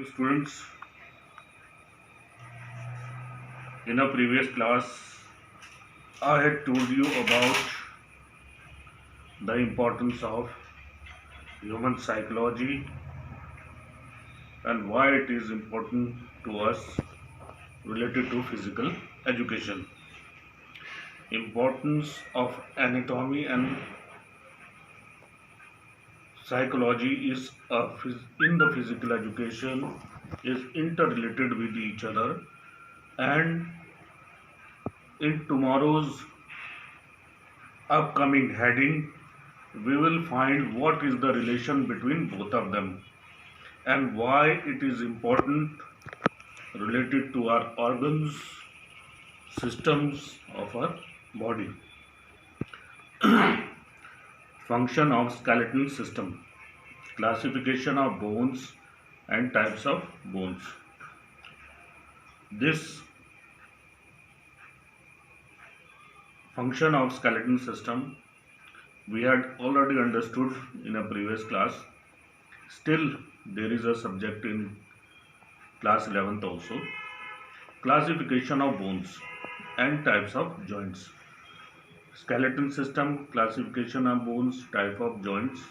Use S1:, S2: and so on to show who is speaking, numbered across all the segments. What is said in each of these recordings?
S1: Students, in a previous class, I had told you about the importance of human psychology and why it is important to us related to physical education. Importance of anatomy and psychology is in the physical education is interrelated with each other, and in tomorrow's upcoming heading we will find what is the relation between both of them and why it is important related to our organs, systems of our body. Function of skeletal system, classification of bones and types of bones. This function of skeletal system we had already understood in a previous class. Still, there is a subject in class 11th also. Classification of bones and types of joints. Skeleton system, classification of bones, type of joints.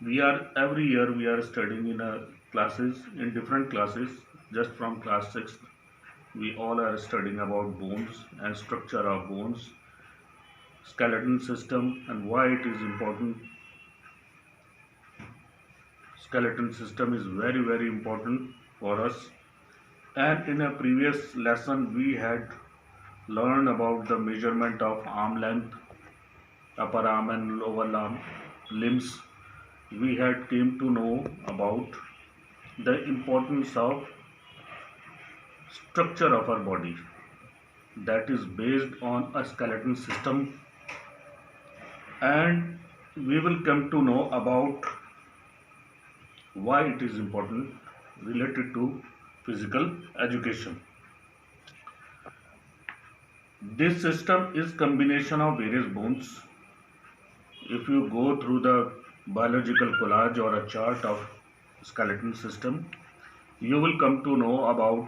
S1: We are every year we are studying in classes, in different classes. Just from class 6, we all are studying about bones and structure of bones, skeleton system, and why it is important. Skeleton system is very important for us. And in a previous lesson, we had learned about the measurement of arm length, upper arm and lower arm limbs. We had came to know about the importance of structure of our body that is based on a skeleton system, and we will come to know about why it is important related to physical education. This system is combination of various bones. If you go through the biological collage or a chart of skeleton system, you will come to know about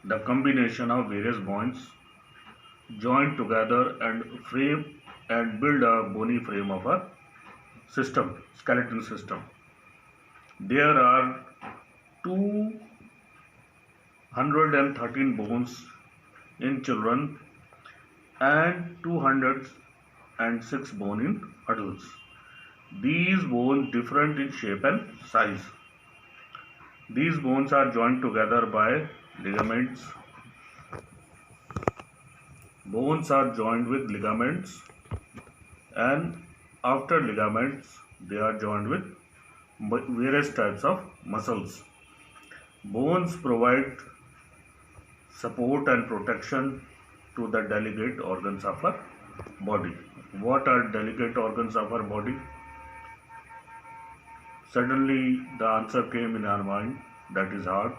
S1: the combination of various bones joined together and frame and build a bony frame of a skeleton system. There are 213 bones in children and 206 bone in adults. These bones different in shape and size. These bones are joined together by ligaments. Bones are joined with ligaments, and after ligaments they are joined with various types of muscles. Bones provide support and protection to the delicate organs of our body. What are delicate organs of our body? Suddenly the answer came in our mind, that is heart,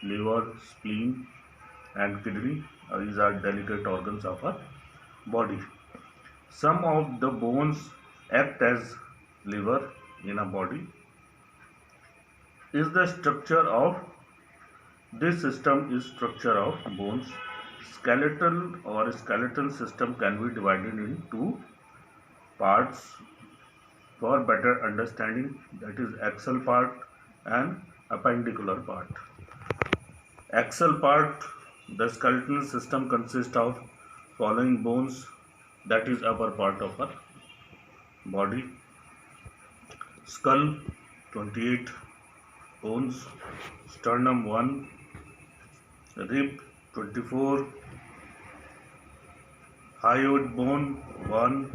S1: liver, spleen and kidney. These are delicate organs of our body. Some of the bones act as liver in a body. Is the structure of this system is structure of bones. Skeletal or skeletal system can be divided into parts for better understanding, that is axial part and appendicular part. Axial part, the skeletal system consists of following bones, that is upper part of our body. Skull 28 bones, sternum 1, rib 24, hyoid bone 1,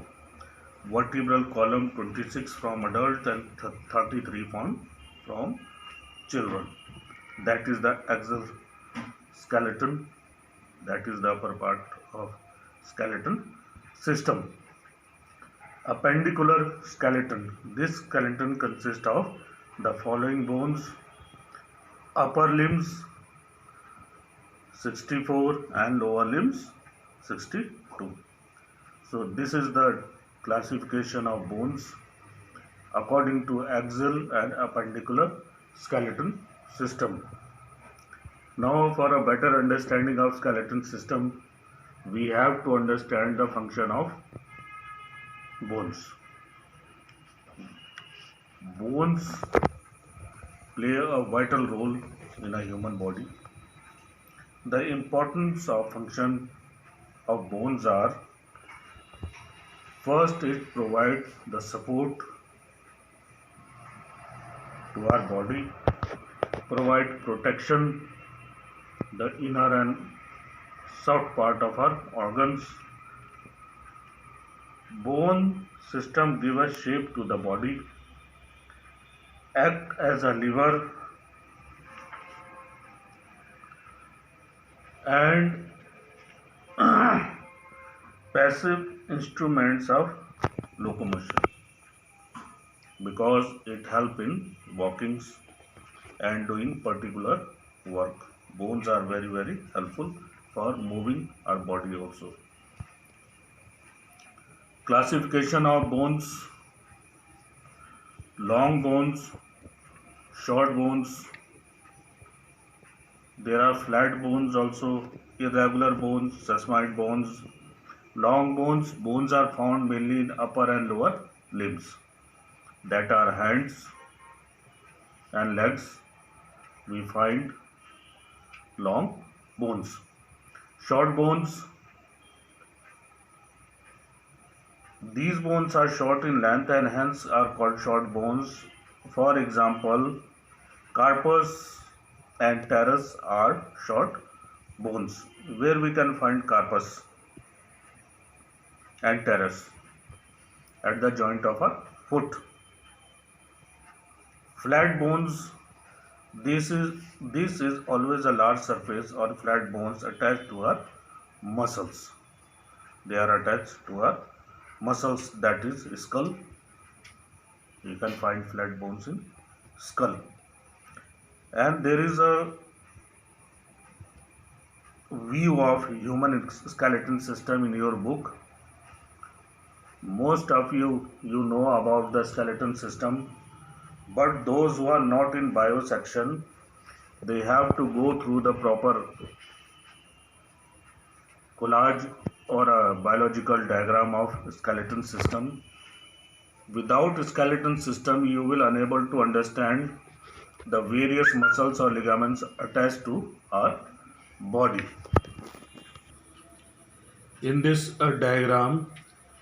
S1: vertebral column 26 from adult and 33 from children. That is the axial skeleton, that is the upper part of skeleton system. Appendicular skeleton. This skeleton consists of the following bones: upper limbs 64 and lower limbs 62. So this is the classification of bones according to axial and appendicular skeleton system. Now, for a better understanding of skeleton system, we have to understand the function of bones. Bones play a vital role in a human body. The importance of function of bones are: first, it provides the support to our body, provide protection the inner and soft part of our organs. Bone system give a shape to the body, act as a liver and passive instruments of locomotion, because it help in walkings and doing particular work. Bones are very helpful for moving our body also. Classification of bones: long bones, short bones. There are flat bones also, irregular bones, sesamoid bones. Long bones. Bones are found mainly in upper and lower limbs, that are hands and legs. We find long bones. Short bones. These bones are short in length and hence are called short bones. For example, carpus and teres are short bones. Where we can find carpus and teres? At the joint of a foot. Flat bones. This is always a large surface or flat bones attached to our muscles. They are attached to our muscles, that is skull. You can find flat bones in skull. And there is a view of human skeleton system in your book. Most of you know about the skeleton system, but those who are not in bio section, they have to go through the proper collage or a biological diagram of skeleton system. Without skeleton system, you will unable to understand the various muscles or ligaments attached to our body. In this diagram,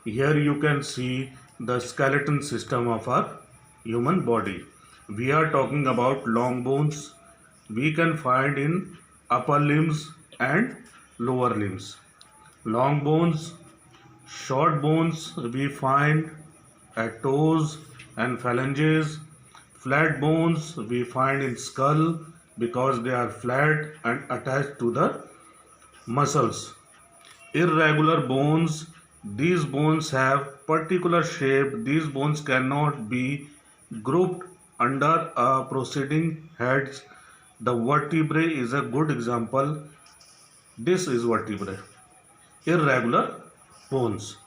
S1: here you can see the skeleton system of our human body. We are talking about long bones. We can find in upper limbs and lower limbs. Long bones. Short bones we find at toes and phalanges. Flat bones we find in skull because they are flat and attached to the muscles. Irregular bones. These bones have particular shape. These bones cannot be grouped under a proceeding heads. The vertebrae is a good example. This is vertebrae. Irregular bones.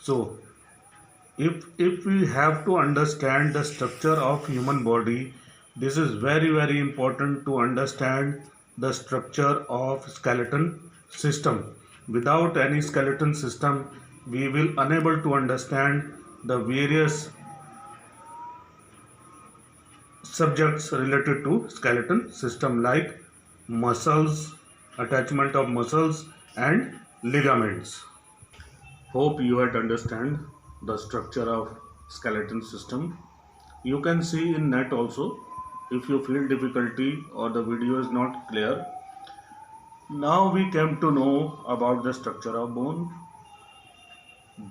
S1: So if we have to understand the structure of human body, this is very important to understand the structure of skeleton system. Without any skeleton system, we will unable to understand the various subjects related to skeleton system, like muscles, attachment of muscles and ligaments. Hope you had understand the structure of skeleton system. You can see in net also if you feel difficulty or the video is not clear. Now we came to know about the structure of bone.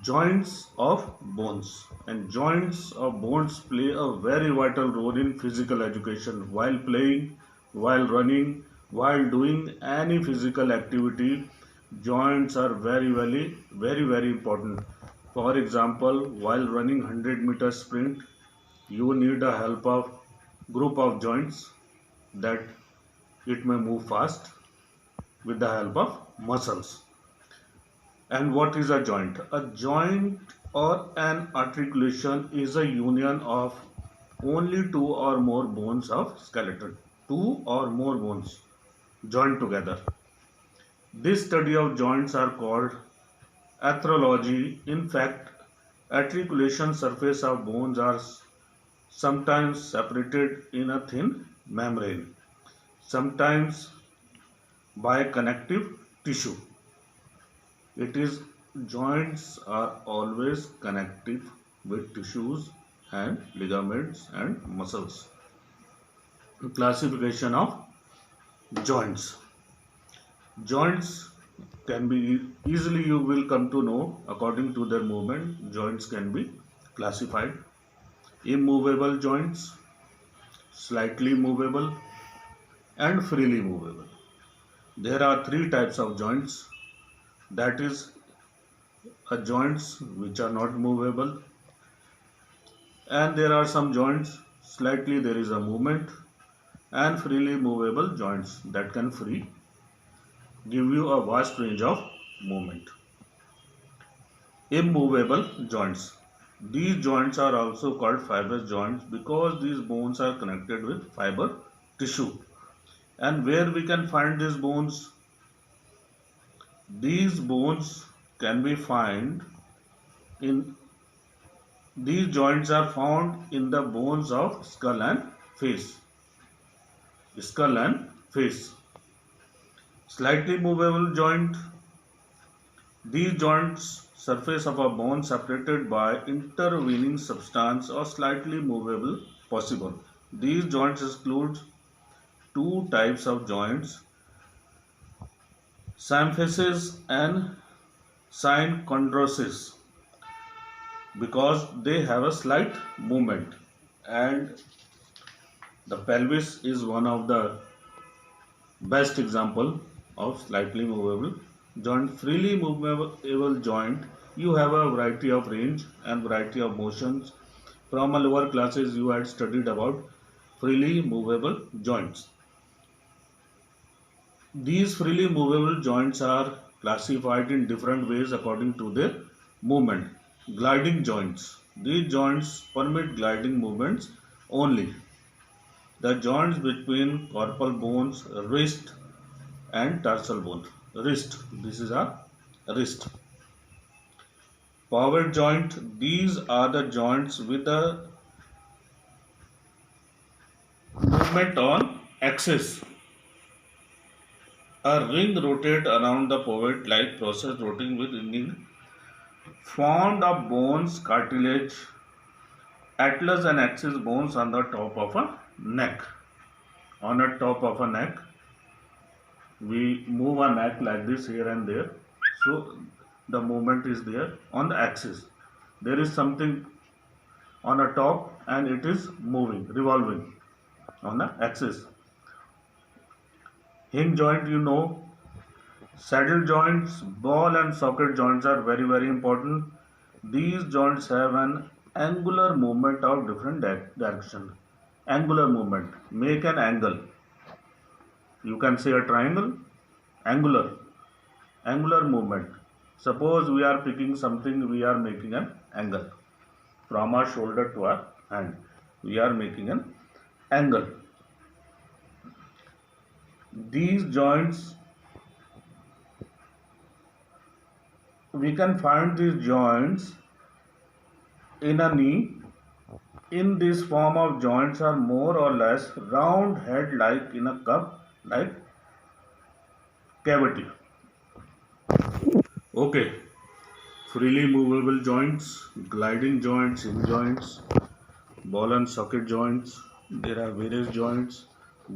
S1: Joints of bones. And joints of bones play a very vital role in physical education. While playing, while running, while doing any physical activity, joints are very important. For example, while running 100-meter sprint, you need a help of group of joints that it may move fast with the help of muscles. And what is a joint? A joint or an articulation is a union of only two or more bones of skeleton. Two or more bones joined together. This study of joints are called arthrology. In fact, articulation surface of bones are sometimes separated in a thin membrane, sometimes by connective tissue. It is joints are always connective with tissues and ligaments and muscles. Classification of joints. Joints can be easily you will come to know according to their movement. Joints can be classified. Immovable joints, slightly movable, and freely movable. There are three types of joints, that is joints which are not movable, and there are some joints slightly there is a movement, and freely movable joints that can free give you a vast range of movement. Immovable joints. These joints are also called fibrous joints because these bones are connected with fiber tissue. And where we can find these bones? These bones can be found in these joints are found in the bones of skull and face. Skull and face. Slightly movable joint. These joints surface of a bone separated by intervening substance or slightly movable possible. These joints include two types of joints, symphysis and synchondrosis, because they have a slight movement, and the pelvis is one of the best example of slightly movable joint. Freely movable joint, you have a variety of range and variety of motions. From a lower classes you had studied about freely movable joints. These freely movable joints are classified in different ways according to their movement. Gliding joints. These joints permit gliding movements only. The joints between corporal bones, wrist and tarsal bone. Wrist. This is a wrist. Power joint. These are the joints with the movement on axis. A ring rotates around the pivot like process rotating with ringing formed of bones, cartilage, atlas and axis bones on the top of a neck. On the top of a neck, we move a neck like this here and there. So the movement is there on the axis. There is something on the top and it is moving, revolving on the axis. Hinge joint, you know. Saddle joints, ball and socket joints are very important. These joints have an angular movement of different direction. Angular movement, make an angle. You can say a triangle, angular movement. Suppose we are picking something, we are making an angle from our shoulder to our hand. We are making an angle. These joints, we can find these joints in a knee. In this form of joints are more or less round head like in a cup like cavity. Okay, freely movable joints, gliding joints, hinge joints, ball and socket joints. There are various joints.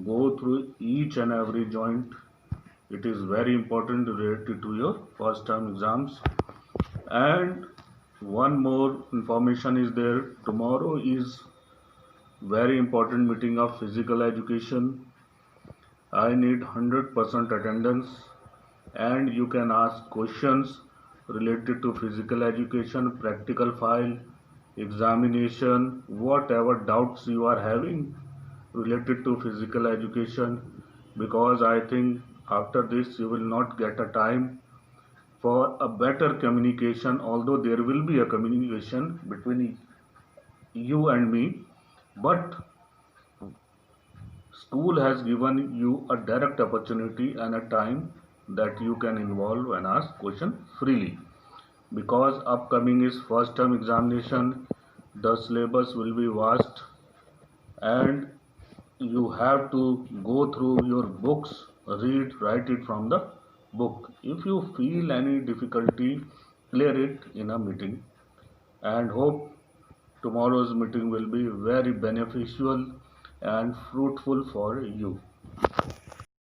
S1: Go through each and every joint. It is very important related to your first term exams. And one more information is there. Tomorrow is very important meeting of physical education. I need 100% attendance, and you can ask questions related to physical education, practical file, examination, whatever doubts you are having related to physical education, because I think after this you will not get a time for a better communication, although there will be a communication between you and me, But school has given you a direct opportunity and a time that you can involve and ask question freely. Because upcoming is first term examination, the syllabus will be vast, and you have to go through your books, read, write it from the book. If you feel any difficulty, clear it in a meeting, and hope tomorrow's meeting will be very beneficial and fruitful for you.